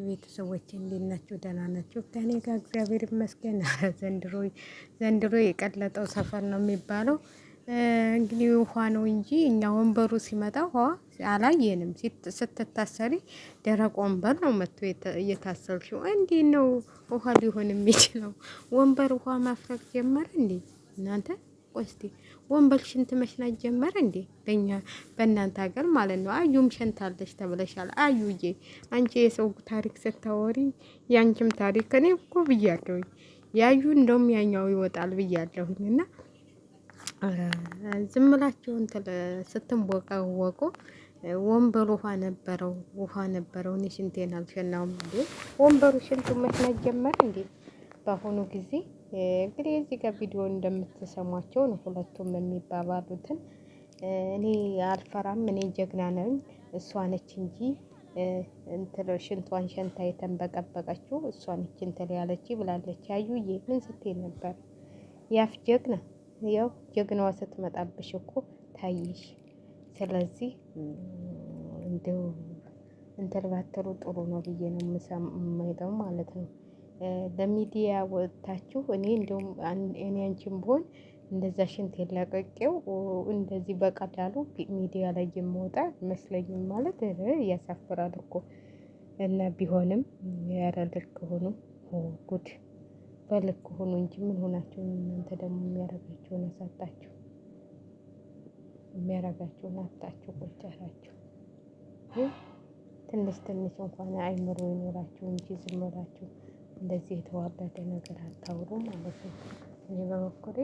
ቤተሰቦቼ እንዴት ናችሁ? ደህና ናችሁ? ከእኔ ጋር እግዚአብሔር ይመስገን። ዘንድሮ የቀለጠው ሰፈር ነው የሚባለው። እንግዲህ ውሃ ነው እንጂ እኛ ወንበሩ ሲመጣ ውሃ አላየንም። ስትታሰሪ ደረቅ ወንበር ነው መጥቶ እየታሰርሽው። እንዴት ነው ውሃ ሊሆን የሚችለው? ወንበር ውሃ ማፍረቅ ጀመረ እንዴ እናንተ? ቆይ እስቲ ወንበር ሽንት መሽናት ጀመረ እንዴ? በእናንተ ሀገር ማለት ነው። አዩም ሸንታለች ተብለሻል። አዩዬ አንቺ የሰው ታሪክ ስታወሪ ያንቺም ታሪክ እኔ እኮ ብያለሁኝ። ያዩ እንደውም ያኛው ይወጣል ብያለሁኝ። እና ዝም ብላችሁ ስትንቦቀወቁ ወንበሩ ውሃ ነበረው። እኔ ሽንቴን አልሸናውም እንዴ? ወንበሩ ሽንቱ መሽናት ጀመረ እንዴ? በአሁኑ ጊዜ እንግዲህ እዚህ ጋር ቪዲዮ እንደምትሰሟቸው ነው ሁለቱም የሚባባሉትን። እኔ አልፈራም፣ እኔ ጀግና ነኝ፣ እሷ ነች እንጂ ሽንቷን ሸንታ የተንበቀበቀችው እሷ ነች እንትን ያለች ብላለች። አዩዬ ምን ስትይ ነበር? ያፍ ጀግና ያው ጀግናዋ ስትመጣብሽ እኮ ታይሽ። ስለዚህ እንደው እንትን ባትሉ ጥሩ ነው ብዬ ነው የምሰማው ማለት ነው። ለሚዲያ ወጥታችሁ እኔ እንደውም እኔ አንቺም ብሆን እንደዛ ሽንት የለቀቄው እንደዚህ በቀላሉ ሚዲያ ላይ የምወጣ አይመስለኝም። ማለት ያሳፍራል እኮ። እና ቢሆንም ኧረ ልክ ሆኑ። ጉድ በልክ ሆኑ እንጂ ምን ሆናችሁ እናንተ? ደግሞ የሚያረጋችሁን አሳጣችሁ፣ የሚያረጋችሁን አጣችሁ፣ ቁጭ አላችሁ። ትንሽ እንኳን አይምሮ ይኖራችሁ እንጂ ዝም ብላችሁ እንደዚህ የተዋረደ ነገር አታውሩ ማለት ነው። እኔ በበኩሌ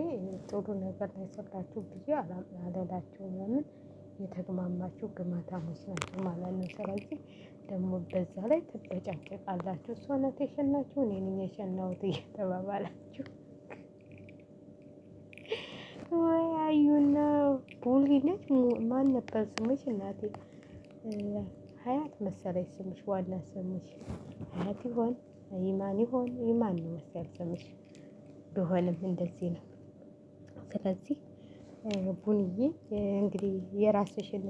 ጥሩ ነገር ላይ ሰራችሁ ብዬ አልላችሁም። ለምን የተግማማችሁ ግማታሞች ናችሁ ማለት ነው። ስለዚህ ደግሞ በዛ ላይ ትበጫጨቃላችሁ። እሷ ናት የሸናችሁ፣ እኔ ነኝ የሸናሁት እየተባባላችሁ ወይ አዩና ቡሊ ነች። ማን ነበር ስምሽ እናቴ? ሀያት መሰለኝ ስምሽ፣ ዋና ስምሽ ሀያት ይሆን ይማን ይሆን? ይማን ነው መሰል ስምሽ። ቢሆንም እንደዚህ ነው። ስለዚህ ቡንዬ እንግዲህ የራስሽን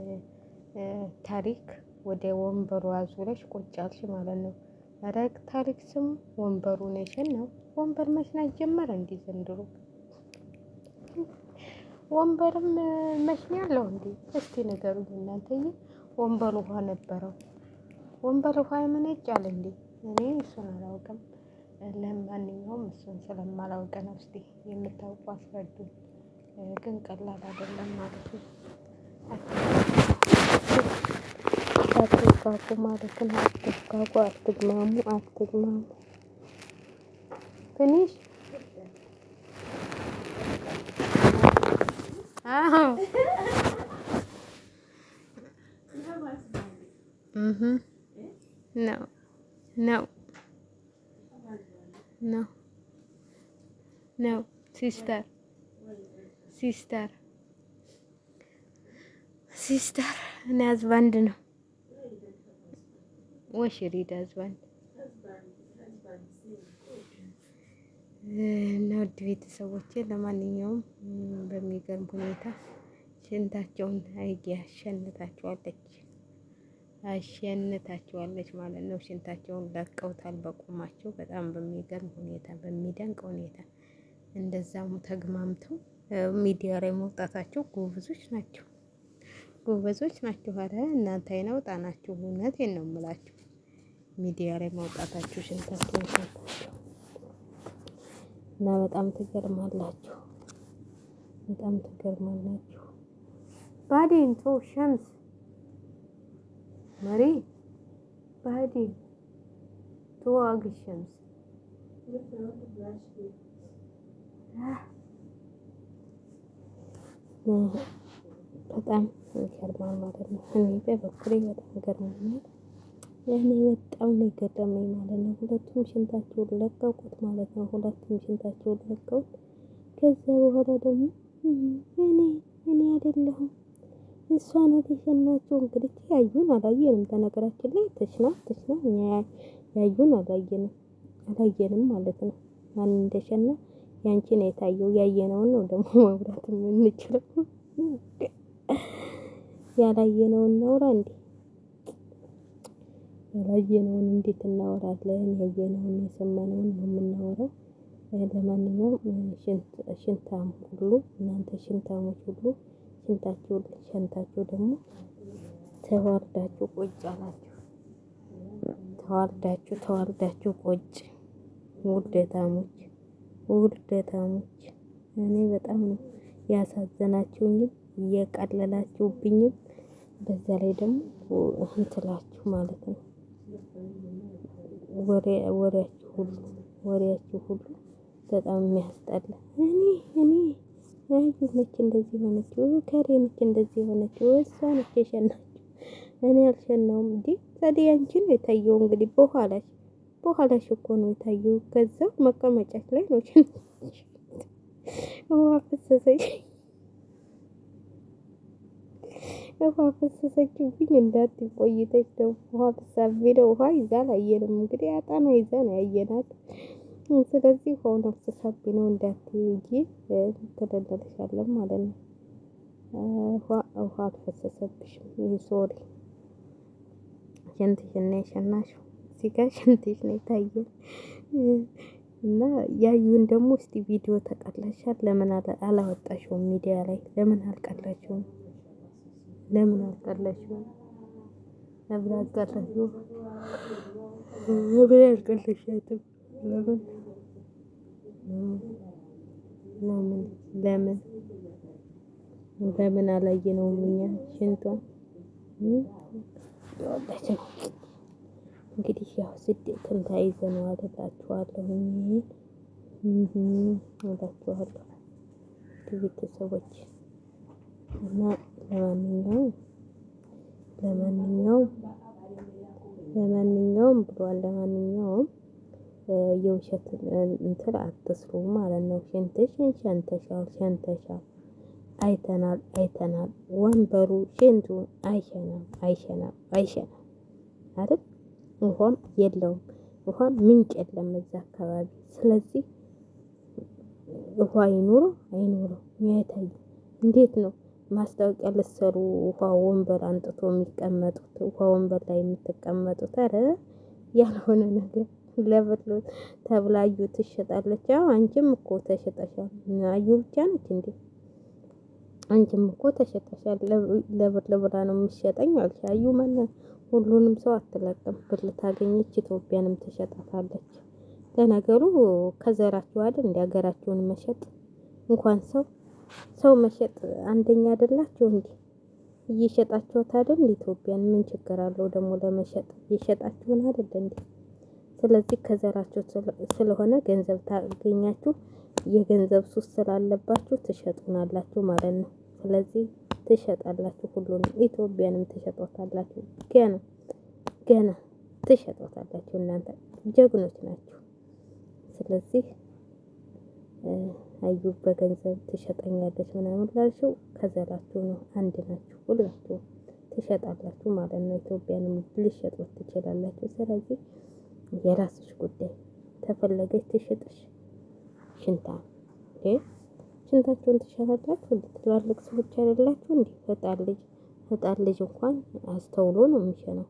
ታሪክ ወደ ወንበሩ አዙረሽ ቁጭ አልሽ ማለት ነው። ኧረ ታሪክ ስሙ ወንበሩ ነሽን ነው። ወንበር መሽናት ጀመረ እንዴ ዘንድሮ? ወንበርም መሽኛ አለው እንዴ? እስቲ ንገሩኝ እናንተዬ። ወንበር ውሃ ነበረው። ወንበር ውሃ ያመነጫል እንዴ? እኔ እሱን አላውቅም። ለማንኛውም እሱን ስለማላውቅ ነው። እስቲ የምታውቁ አስረዱኝ። ግን ቀላል አይደለም ማለት ነው። አትጋጉ ማለት ነው። አትጋጉ፣ አትግማሙ። ትንሽ አዎ ነው ሲስተር እኔ አዝባንድ ነው ወሽሪድ አዝባንድ እና ውድ ቤተሰቦቼ ለማንኛውም በሚገርም ሁኔታ ሽንታቸውን አሸንታቸዋለች ማለት ነው። ሽንታቸውን ለቀውታል በቁማቸው። በጣም በሚገርም ሁኔታ፣ በሚደንቅ ሁኔታ እንደዛሙ ተግማምተው ሚዲያ ላይ መውጣታቸው ጎበዞች ናቸው። ኧረ እናንተ አይናውጣ ናችሁ። እውነቴን ነው የምላችሁ። ሚዲያ ላይ መውጣታችሁ ሽንታቸውን እና በጣም ትገርማላችሁ። ባዲን ቶ ሸምስ መሪ ባዲን ቶ አግ ሸምስ በጣም ይገርማል ማለት ነው። እኔ በበኩሌ በጣም ገርሞኛል። እኔ በጣም ነው የገረመኝ ማለት ነው። ሁለቱም ሽንታቸውን ለቀቁት ማለት ነው። ከዛ በኋላ ደግሞ እኔ አይደለሁም እሷ ናት የሸናቸው። እንግዲህ ያዩን አላየንም። በነገራችን ላይ ተሽና እኛ ያዩን አላየንም ማለት ነው። ማን እንደሸና ያንቺ ነው የታየው። ያየነውን ነው ደግሞ ማውራት የምንችለው። ያላየነውን ነው እንዴ? ያላየነውን እንዴት እናወራለን? ያየነውን የሰማነውን ነው የምናወራው። ለማንኛውም ሽንታም ሁሉ እናንተ ሽንታሞች ሁሉ ሽንታችሁ ሸንታችሁ ደግሞ ተዋርዳችሁ ቁጭ አላችሁ። ተዋርዳችሁ ቁጭ ውርደታሞች። እኔ በጣም ነው ያሳዘናችሁኝም እየቀለላችሁብኝም በዛ ላይ ደግሞ እንትላችሁ ማለት ነው። ወሬያችሁ ሁሉ በጣም የሚያስጠላ። እኔ ያዩ ነች እንደዚህ ሆነች፣ ከሬ ነች እንደዚህ ሆነች፣ እሷ ነች የሸናችው፣ እኔ አልሸናውም። እንዴ ታዲያ አንቺ ነው የታየው። እንግዲህ በኋላሽ እኮ ነው የታየው። ከዛው መቀመጫች ላይ ነው ውሃ ፈሰሰች። ውሃ ፈሰሰችብኝ እንዳትይ ቆይተች ደግሞ ውሃ ፍሳቤ ነው። ውሃ ይዛ አላየንም እንግዲህ አጣና ይዛ ነው ያየናት። ስለዚህ ውሃውን አፍስሳቢ ነው እንዳትዪ እንጂ ትደለልሻለን ማለት ነው። ውሃ አልፈሰሰብሽም። ይሄ ሶሪ ሽንትሽን ነው የሸናሽው። እዚህ ጋር ሽንትሽ ነው የታየን እና ያዩን ደግሞ እስቲ ቪዲዮ ተቀላሻል። ለምን አላወጣሽውም ሚዲያ ላይ? ለምን አልቀላሽውም? ለምን አልቀላሽውም? ለምን አልቀላሽውም? ለምን አልቀላሻትም? ለምን አላየነውም እኛ ሽንቷን? ይወጣች ነው እንግዲህ ያው ስደትን ተያይዘን አደላችኋለሁ እላችኋለሁ ቤተሰቦች እና ለማንኛውም ብሏል። ለማንኛውም የውሸት እንትን አትስሩ ማለት ነው። ሽንትሽን ሸንተሻል አይተናል። ወንበሩ ሽንቱ አይሸናም አይደል? ውሃም የለውም። ውሃም ምንጭ የለም እዛ አካባቢ። ስለዚህ ውሃ ይኑረው አይኑረው ያይታይ። እንዴት ነው ማስታወቂያ ልትሰሩ ውሃ ወንበር አንጥቶ የሚቀመጡት? ውሃ ወንበር ላይ የምትቀመጡት? ኧረ ያልሆነ ነገር ለብር ተብላ አዩ ትሸጣለች። አዎ አንቺም እኮ ተሸጠሻል። አዩ ብቻ ነች እንዴ? አንቺም እኮ ተሸጠሻል። ለብር ብላ ነው የሚሸጠኝ አልሽ። አዩ ማን? ሁሉንም ሰው አትለቅም። ብር ታገኘች ኢትዮጵያንም ትሸጣታለች። ለነገሩ ከዘራችሁ አይደል እንደ ሀገራችሁን መሸጥ እንኳን ሰው መሸጥ አንደኛ አይደላችሁ እንዴ? እየሸጣችኋት አይደል? ኢትዮጵያን ምን ችግር አለው ደግሞ ለመሸጥ? እየሸጣችሁን አይደል እንዴ? ስለዚህ ከዘራችሁ ስለሆነ ገንዘብ ታገኛችሁ። የገንዘብ ሱስ ስላለባችሁ ትሸጡናላችሁ ማለት ነው። ስለዚህ ትሸጣላችሁ፣ ሁሉንም ኢትዮጵያንም ትሸጧታላችሁ። ገና ትሸጧታላችሁ። እናንተ ጀግኖች ናችሁ። ስለዚህ አዩ በገንዘብ ትሸጠኛለች ምናምን ላልሽው ከዘራችሁ ነው። አንድ ናችሁ፣ ሁላችሁ ትሸጣላችሁ ማለት ነው። ኢትዮጵያንም ልትሸጡት ትችላላችሁ። ስለዚህ የራስሽ ጉዳይ። ተፈለገች ትሽጥሽ። ሽንታችሁን ትሸጣላችሁ። ትላልቅ ሰዎች አይደላችሁ እንዴ? ህጣን ልጅ እንኳን አስተውሎ ነው የሚሸነው።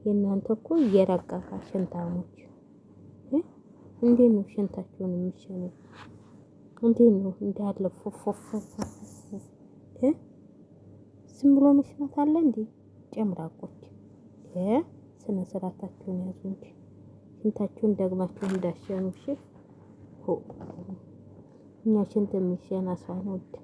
የእናንተ እኮ እየረቀቃ ሽንታሞች። እንዴት ነው ሽንታችሁን የሚሸነው? እንዴት ነው እንዳለ ዝም ብሎ መስራት አለ እንዴ? ጨምራቆች ስነ ስርዓታችሁን ያዙ እንጂ ሽንታችሁን ደግማችሁ እንዳሸኑ። እሺ እኛ ሽንት የሚሸና ሰው አንወድም።